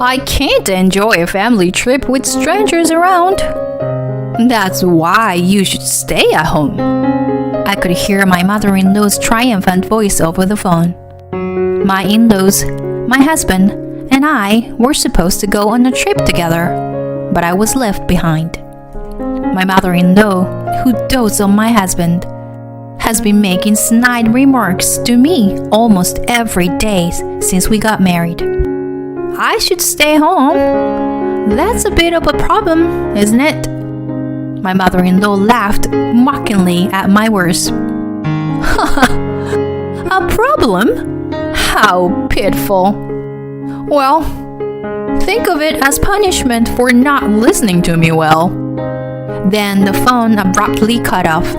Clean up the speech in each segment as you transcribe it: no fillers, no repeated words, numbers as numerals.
I can't enjoy a family trip with strangers around. That's why you should stay at home. I could hear my mother-in-law's triumphant voice over the phone. My in-laws, my husband, and I were supposed to go on a trip together, but I was left behind. My mother-in-law, who dotes on my husband, has been making snide remarks to me almost every day since we got married. I should stay home. That's a bit of a problem, isn't it? My mother-in-law laughed mockingly at my words. A problem? How pitiful. Well, think of it as punishment for not listening to me well. Then the phone abruptly cut off.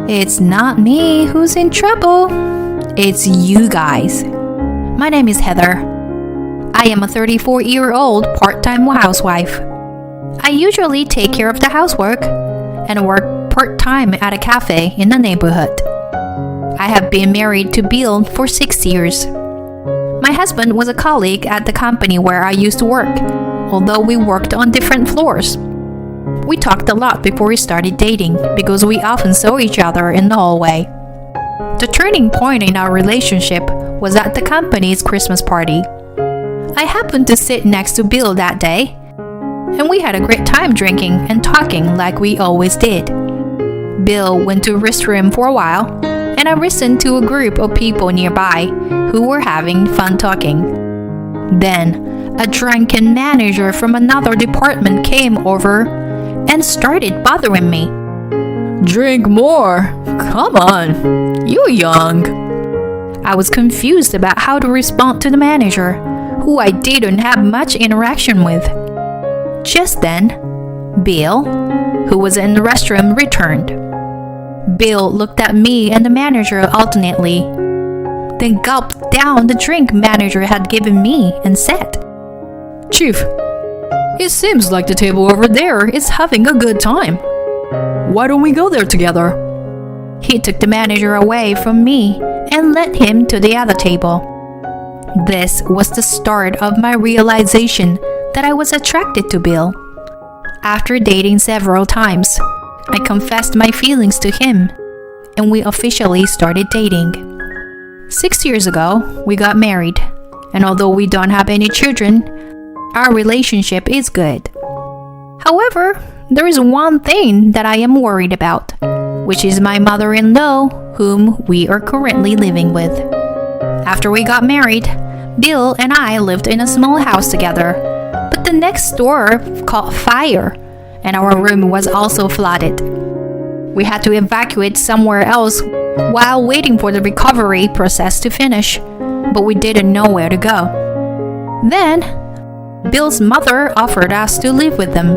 It's not me who's in trouble. It's you guys. My name is Heather. I am a 34-year-old part-time housewife. I usually take care of the housework and work part-time at a cafe in the neighborhood. I have been married to Bill for 6 years. My husband was a colleague at the company where I used to work, although we worked on different floors. We talked a lot before we started dating because we often saw each other in the hallway. The turning point in our relationship was at the company's Christmas party. I happened to sit next to Bill that day, and we had a great time drinking and talking like we always did. Bill went to the restroom for a while, and I listened to a group of people nearby who were having fun talking. Then, a drunken manager from another department came over and started bothering me. Drink more. Come on. You're young. I was confused about how to respond to the manager, who I didn't have much interaction with. Just then, Bill, who was in the restroom, returned. Bill looked at me and the manager alternately, then gulped down the drink manager had given me and said, Chief, it seems like the table over there is having a good time. Why don't we go there together? He took the manager away from me and led him to the other table. This was the start of my realization that I was attracted to Bill. After dating several times, I confessed my feelings to him, and we officially started dating. 6 years ago, we got married, and although we don't have any children, our relationship is good. However, there is one thing that I am worried about, which is my mother-in-law, whom we are currently living with. After we got married, Bill and I lived in a small house together, but the next door caught fire, and our room was also flooded. We had to evacuate somewhere else while waiting for the recovery process to finish, but we didn't know where to go. Then, Bill's mother offered us to live with them,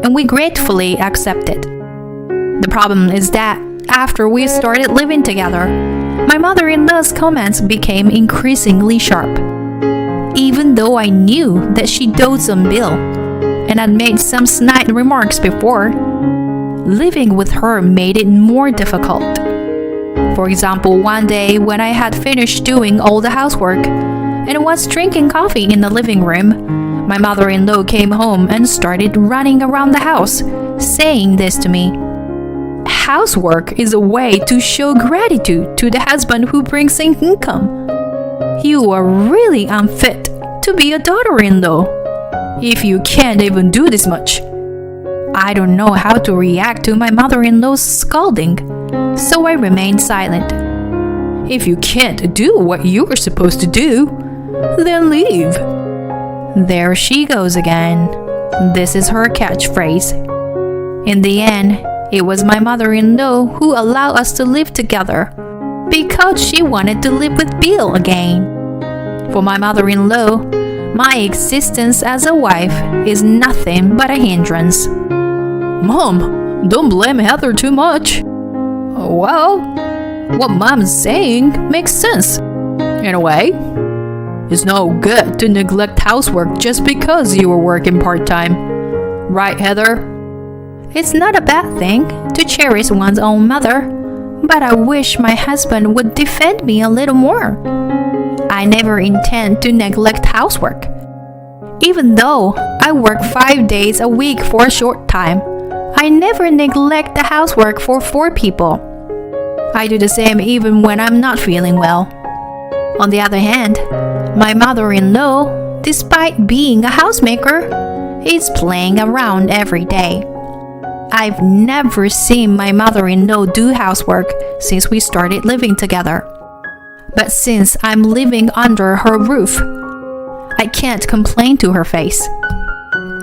and we gratefully accepted. The problem is that after we started living together, my mother-in-law's comments became increasingly sharp. Even though I knew that she dotes on Bill and had made some snide remarks before, living with her made it more difficult. For example, one day when I had finished doing all the housework and was drinking coffee in the living room, my mother-in-law came home and started running around the house, saying this to me. Housework is a way to show gratitude to the husband who brings in income. You are really unfit to be a daughter-in-law if you can't even do this much. I don't know how to react to my mother-in-law's scolding, so I remained silent. If you can't do what you're supposed to do, then leave. There she goes again. This is her catchphrase. In the end, it was my mother-in-law who allowed us to live together because she wanted to live with Bill again. For my mother-in-law, my existence as a wife is nothing but a hindrance. Mom, don't blame Heather too much. Well, what Mom's saying makes sense. In a way, it's no good to neglect housework just because you were working part-time. Right, Heather? It's not a bad thing to cherish one's own mother, but I wish my husband would defend me a little more. I never intend to neglect housework. Even though I work 5 days a week for a short time, I never neglect the housework for 4 people. I do the same even when I'm not feeling well. On the other hand, my mother-in-law, despite being a housemaker, is playing around every day. I've never seen my mother-in-law do housework since we started living together. But since I'm living under her roof, I can't complain to her face.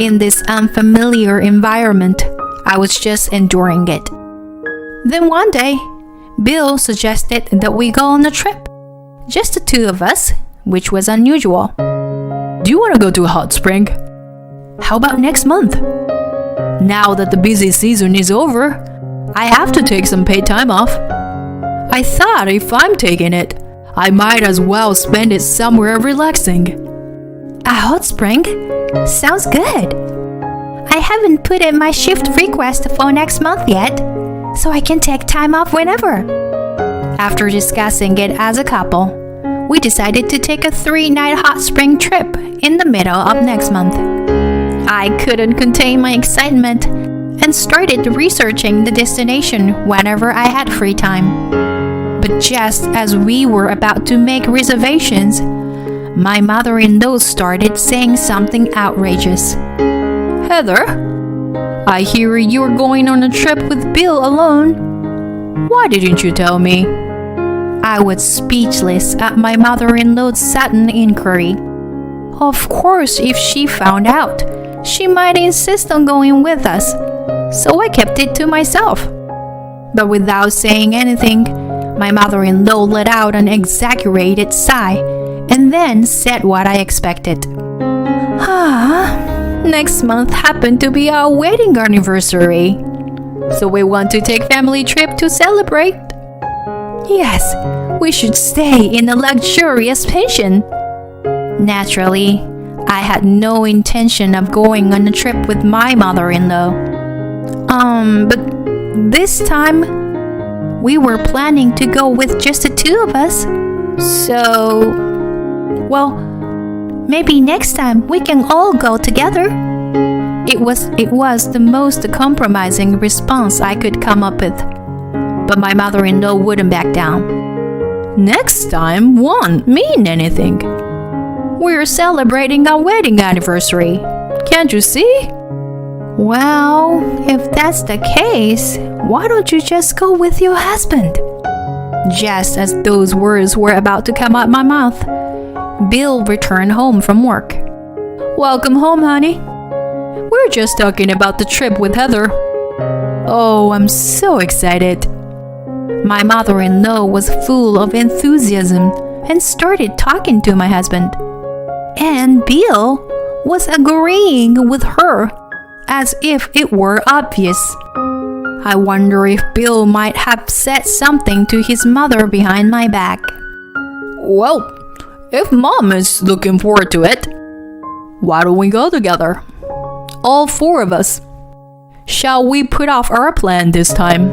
In this unfamiliar environment, I was just enduring it. Then one day, Bill suggested that we go on a trip. Just the 2 of us, which was unusual. Do you want to go to a hot spring? How about next month? Now that the busy season is over, I have to take some paid time off. I thought if I'm taking it, I might as well spend it somewhere relaxing. A hot spring? Sounds good. I haven't put in my shift request for next month yet, so I can take time off whenever. After discussing it as a couple, we decided to take a 3-night hot spring trip in the middle of next month. I couldn't contain my excitement and started researching the destination whenever I had free time. But just as we were about to make reservations, my mother-in-law started saying something outrageous. Heather, I hear you're going on a trip with Bill alone. Why didn't you tell me? I was speechless at my mother-in-law's sudden inquiry. Of course, if she found out, she might insist on going with us, so I kept it to myself. But without saying anything, my mother-in-law let out an exaggerated sigh and then said what I expected. Next month happened to be our wedding anniversary, so we want to take family trip to celebrate. Yes, we should stay in a luxurious pension. Naturally, I had no intention of going on a trip with my mother-in-law. But this time, we were planning to go with just the 2 of us. So, well, maybe next time we can all go together. It was the most compromising response I could come up with. But my mother-in-law wouldn't back down. Next time won't mean anything. We're celebrating our wedding anniversary. Can't you see? Well, if that's the case, why don't you just go with your husband? Just as those words were about to come out my mouth, Bill returned home from work. Welcome home, honey. We're just talking about the trip with Heather. Oh, I'm so excited. My mother-in-law was full of enthusiasm and started talking to my husband. And Bill was agreeing with her as if it were obvious. I wonder if Bill might have said something to his mother behind my back. Well, if Mom is looking forward to it, why don't we go together? All 4 of us. Shall we put off our plan this time?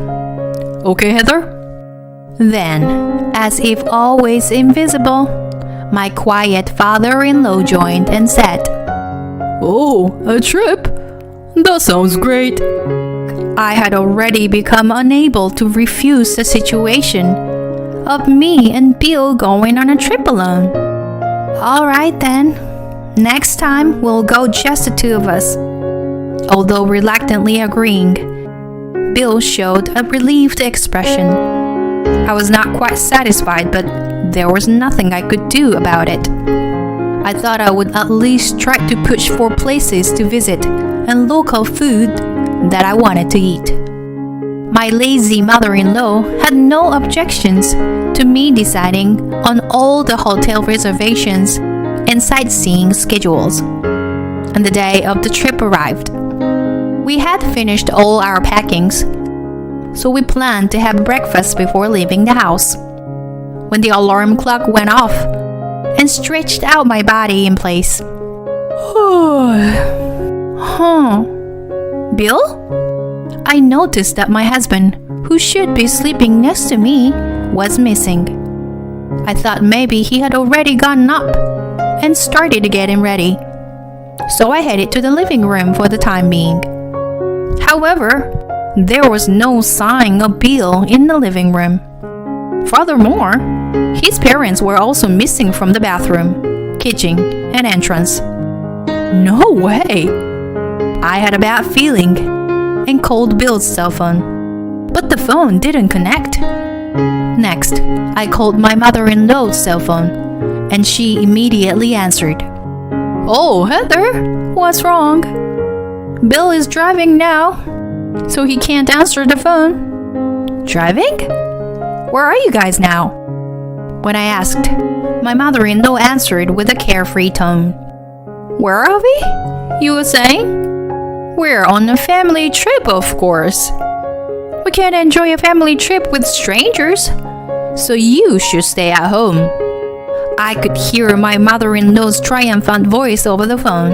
Okay, Heather? Then, as if always invisible, my quiet father-in-law joined and said, Oh, a trip? That sounds great. I had already become unable to refuse the situation of me and Bill going on a trip alone. All right then, next time we'll go just the 2 of us. Although reluctantly agreeing, Bill showed a relieved expression. I was not quite satisfied, but there was nothing I could do about it. I thought I would at least try to push for places to visit and local food that I wanted to eat. My lazy mother-in-law had no objections to me deciding on all the hotel reservations and sightseeing schedules. And the day of the trip arrived. We had finished all our packings, so we planned to have breakfast before leaving the house. When the alarm clock went off and stretched out my body in place. Bill? I noticed that my husband, who should be sleeping next to me, was missing. I thought maybe he had already gotten up and started getting ready. so I headed to the living room for the time being. However, there was no sign of Bill in the living room. Furthermore, his parents were also missing from the bathroom, kitchen, and entrance. No way! I had a bad feeling and called Bill's cell phone, but the phone didn't connect. Next, I called my mother-in-law's cell phone, and she immediately answered. Oh, Heather, what's wrong? Bill is driving now, so he can't answer the phone. Driving? Where are you guys now? When I asked, my mother-in-law answered with a carefree tone. Where are we? You were saying? We're on a family trip, of course. We can't enjoy a family trip with strangers, so you should stay at home. I could hear my mother-in-law's triumphant voice over the phone.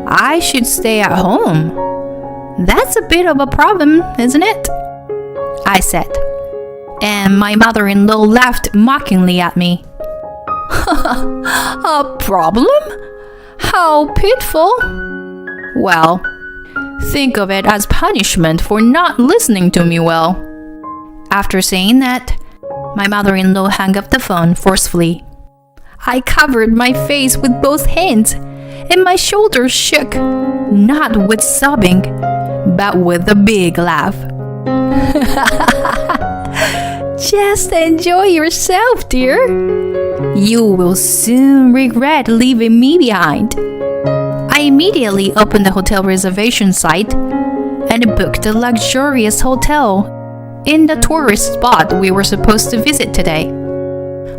I should stay at home? That's a bit of a problem, isn't it? I said, and my mother-in-law laughed mockingly at me. A problem? How pitiful! Well, think of it as punishment for not listening to me well. After saying that, my mother-in-law hung up the phone forcefully. I covered my face with both hands, and my shoulders shook, not with sobbing, but with a big laugh. Just enjoy yourself, dear. You will soon regret leaving me behind. I immediately opened the hotel reservation site and booked a luxurious hotel in the tourist spot we were supposed to visit today.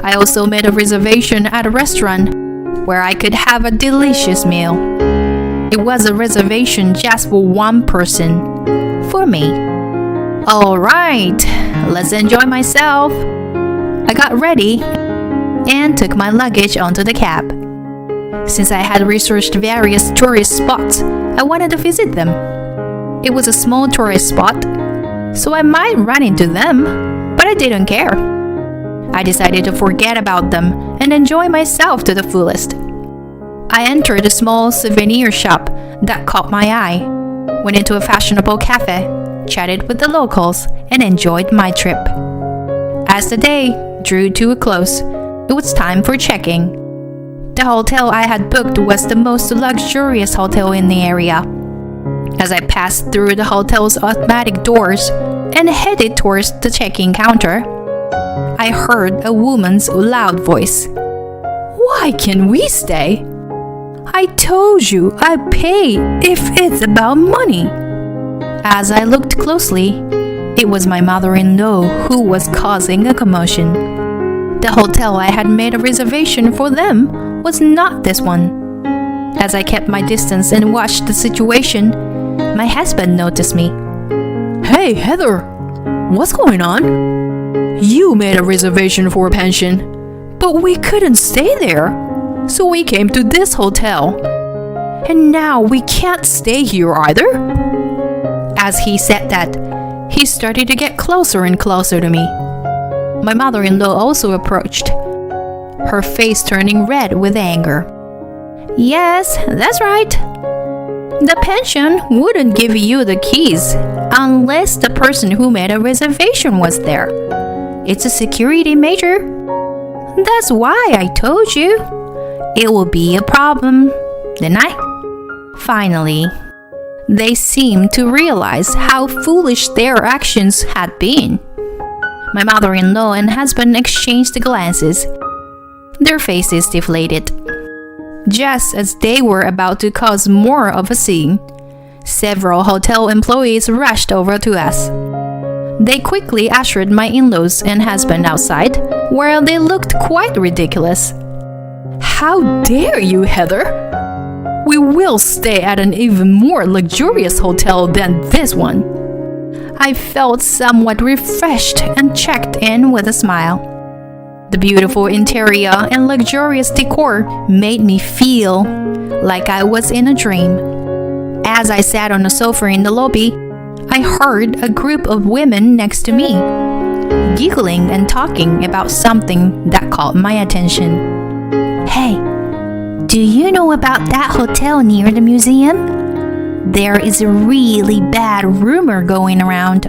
I also made a reservation at a restaurant where I could have a delicious meal. It was a reservation just for one person, for me. All right, let's enjoy myself. I got ready and took my luggage onto the cab. Since I had researched various tourist spots, I wanted to visit them. It was a small tourist spot, so I might run into them, but I didn't care. I decided to forget about them and enjoy myself to the fullest. I entered a small souvenir shop that caught my eye, went into a fashionable cafe, chatted with the locals, and enjoyed my trip. As the day drew to a close, it was time for check-in. The hotel I had booked was the most luxurious hotel in the area. As I passed through the hotel's automatic doors and headed towards the check-in counter, I heard a woman's loud voice. Why can't we stay? I told you I pay if it's about money. As I looked closely, it was my mother-in-law who was causing a commotion. The hotel I had made a reservation for them was not this one. As I kept my distance and watched the situation, my husband noticed me. Hey, Heather, what's going on? You made a reservation for a pension, but we couldn't stay there, so we came to this hotel. And now we can't stay here either. As he said that, he started to get closer and closer to me. My mother-in-law also approached, her face turning red with anger. Yes, that's right. The pension wouldn't give you the keys unless the person who made a reservation was there. It's a security measure. That's why I told you. It will be a problem, didn't I? Finally, they seemed to realize how foolish their actions had been. My mother-in-law and husband exchanged glances. Their faces deflated. Just as they were about to cause more of a scene, several hotel employees rushed over to us. They quickly ushered my in-laws and husband outside, where they looked quite ridiculous. How dare you, Heather? We will stay at an even more luxurious hotel than this one. I felt somewhat refreshed and checked in with a smile. The beautiful interior and luxurious decor made me feel like I was in a dream. As I sat on a sofa in the lobby, I heard a group of women next to me, giggling and talking about something that caught my attention. Hey, Do you know about that hotel near the museum? There is a really bad rumor going around.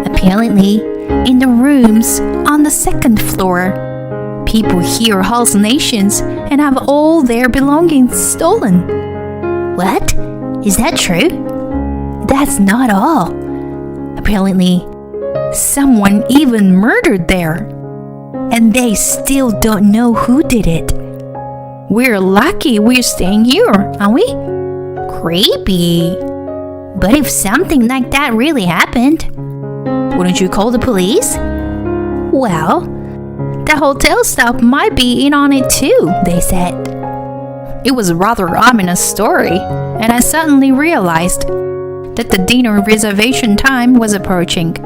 Apparently, in the rooms on the second floor, people hear hallucinations and have all their belongings stolen. What? Is that true? That's not all. Apparently, someone even murdered there. And they still don't know who did it. We're lucky we're staying here, aren't we? Creepy. But if something like that really happened, wouldn't you call the police? Well, the hotel staff might be in on it too, they said. It was a rather ominous story, and I suddenly realized that the dinner reservation time was approaching.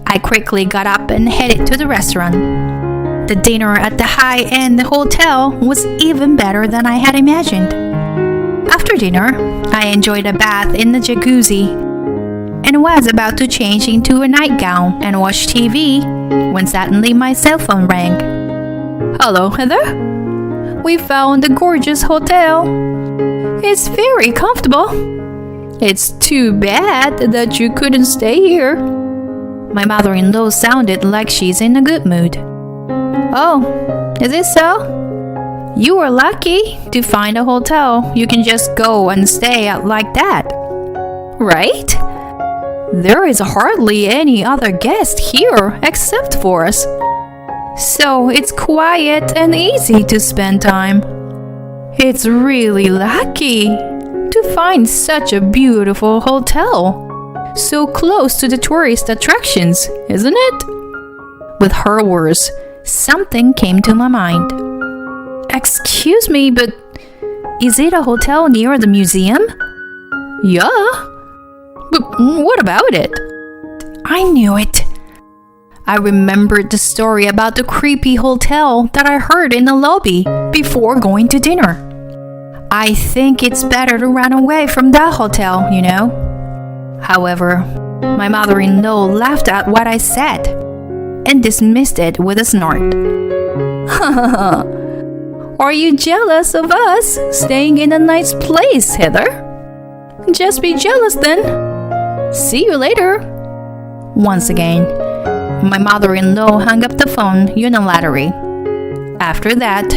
I quickly got up and headed to the restaurant. The dinner at the high-end hotel was even better than I had imagined. After dinner, I enjoyed a bath in the jacuzzi and was about to change into a nightgown and watch TV when suddenly my cell phone rang. Hello, Heather. We found a gorgeous hotel. It's very comfortable. It's too bad that you couldn't stay here. My mother-in-law sounded like she's in a good mood. Oh, is it so? You were lucky to find a hotel you can just go and stay at like that, right? There is hardly any other guest here except for us. So it's quiet and easy to spend time. It's really lucky to find such a beautiful hotel, so close to the tourist attractions, isn't it? With her words, something came to my mind. Excuse me, but is it a hotel near the museum? Yeah. But what about it? I knew it. I remembered the story about the creepy hotel that I heard in the lobby before going to dinner. I think it's better to run away from that hotel, you know. However, my mother-in-law laughed at what I said and dismissed it with a snort. Are you jealous of us staying in a nice place, Heather? Just be jealous then. See you later. Once again, my mother-in-law hung up the phone unilaterally. After that,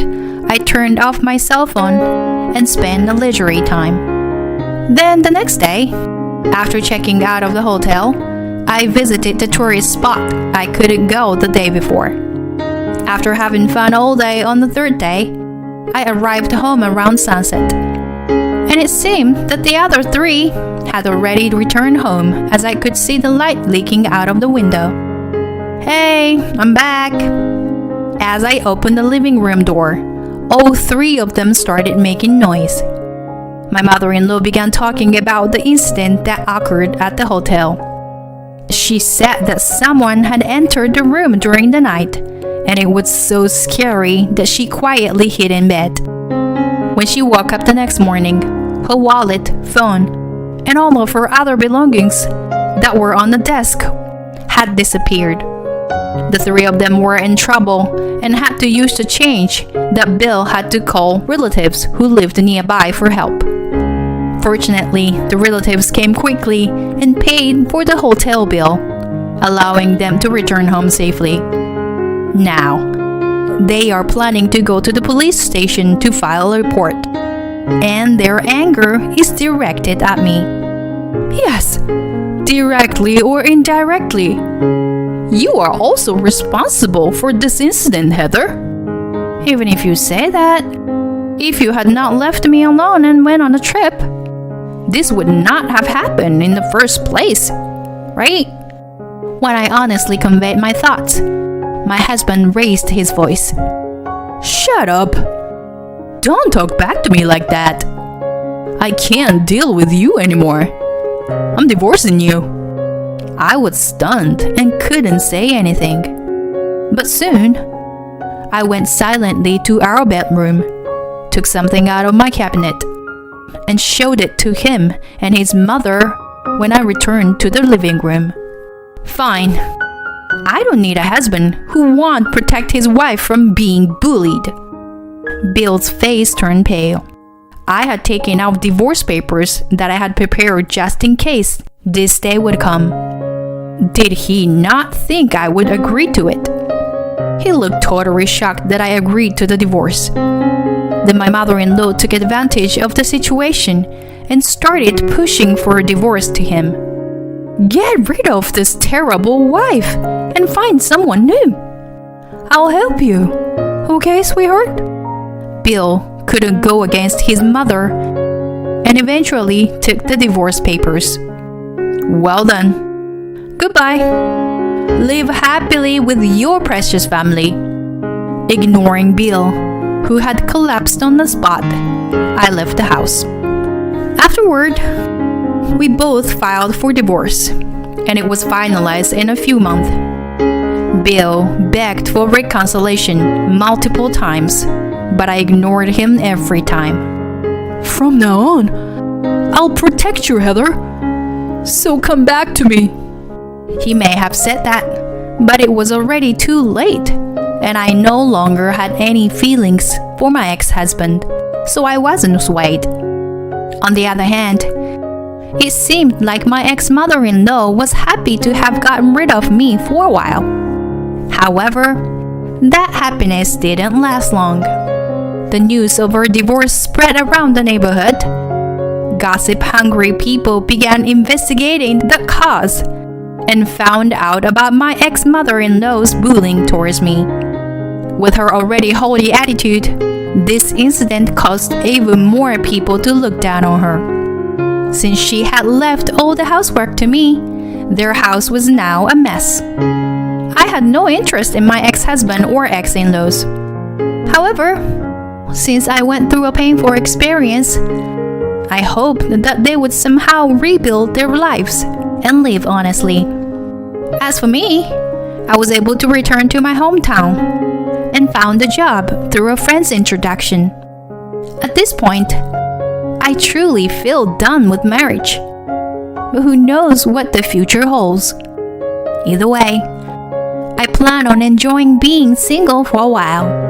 I turned off my cell phone and spent a leisurely time. Then the next day, after checking out of the hotel, I visited the tourist spot I couldn't go the day before. After having fun all day on the third day, I arrived home around sunset. And it seemed that the other three had already returned home as I could see the light leaking out of the window. Hey, I'm back. As I opened the living room door, all three of them started making noise. My mother-in-law began talking about the incident that occurred at the hotel. She said that someone had entered the room during the night, and it was so scary that she quietly hid in bed. When she woke up the next morning, her wallet, phone, and all of her other belongings that were on the desk had disappeared. The three of them were in trouble and had to use the change that Bill had to call relatives who lived nearby for help. Fortunately, the relatives came quickly and paid for the hotel bill, allowing them to return home safely. Now, they are planning to go to the police station to file a report, and their anger is directed at me. Yes, directly or indirectly. You are also responsible for this incident, Heather. Even if you say that, if you had not left me alone and went on a trip, this would not have happened in the first place, right? When I honestly conveyed my thoughts, my husband raised his voice. Shut up. Don't talk back to me like that. I can't deal with you anymore. I'm divorcing you. I was stunned and couldn't say anything. But soon, I went silently to our bedroom, took something out of my cabinet, and showed it to him and his mother when I returned to the living room. Fine. I don't need a husband who won't protect his wife from being bullied. Bill's face turned pale. I had taken out divorce papers that I had prepared just in case this day would come. Did he not think I would agree to it? He looked totally shocked that I agreed to the divorce. Then my mother-in-law took advantage of the situation and started pushing for a divorce to him. Get rid of this terrible wife and find someone new. I'll help you. Okay, sweetheart? Bill couldn't go against his mother and eventually took the divorce papers. Well done. Goodbye. Live happily with your precious family. Ignoring Bill, who had collapsed on the spot, I left the house. Afterward, we both filed for divorce, and it was finalized in a few months. Bill begged for reconciliation multiple times, but I ignored him every time. From now on, I'll protect you, Heather. So come back to me. He may have said that, but it was already too late, and I no longer had any feelings for my ex-husband, so I wasn't swayed. On the other hand, it seemed like my ex-mother-in-law was happy to have gotten rid of me for a while. However, that happiness didn't last long. The news of our divorce spread around the neighborhood. Gossip-hungry people began investigating the cause and found out about my ex-mother-in-law's bullying towards me. With her already haughty attitude, this incident caused even more people to look down on her. Since she had left all the housework to me, their house was now a mess. I had no interest in my ex-husband or ex-in-laws. However, since I went through a painful experience, I hoped that they would somehow rebuild their lives and live honestly. As for me, I was able to return to my hometown and found a job through a friend's introduction. At this point, I truly feel done with marriage. But who knows what the future holds? Either way, I plan on enjoying being single for a while.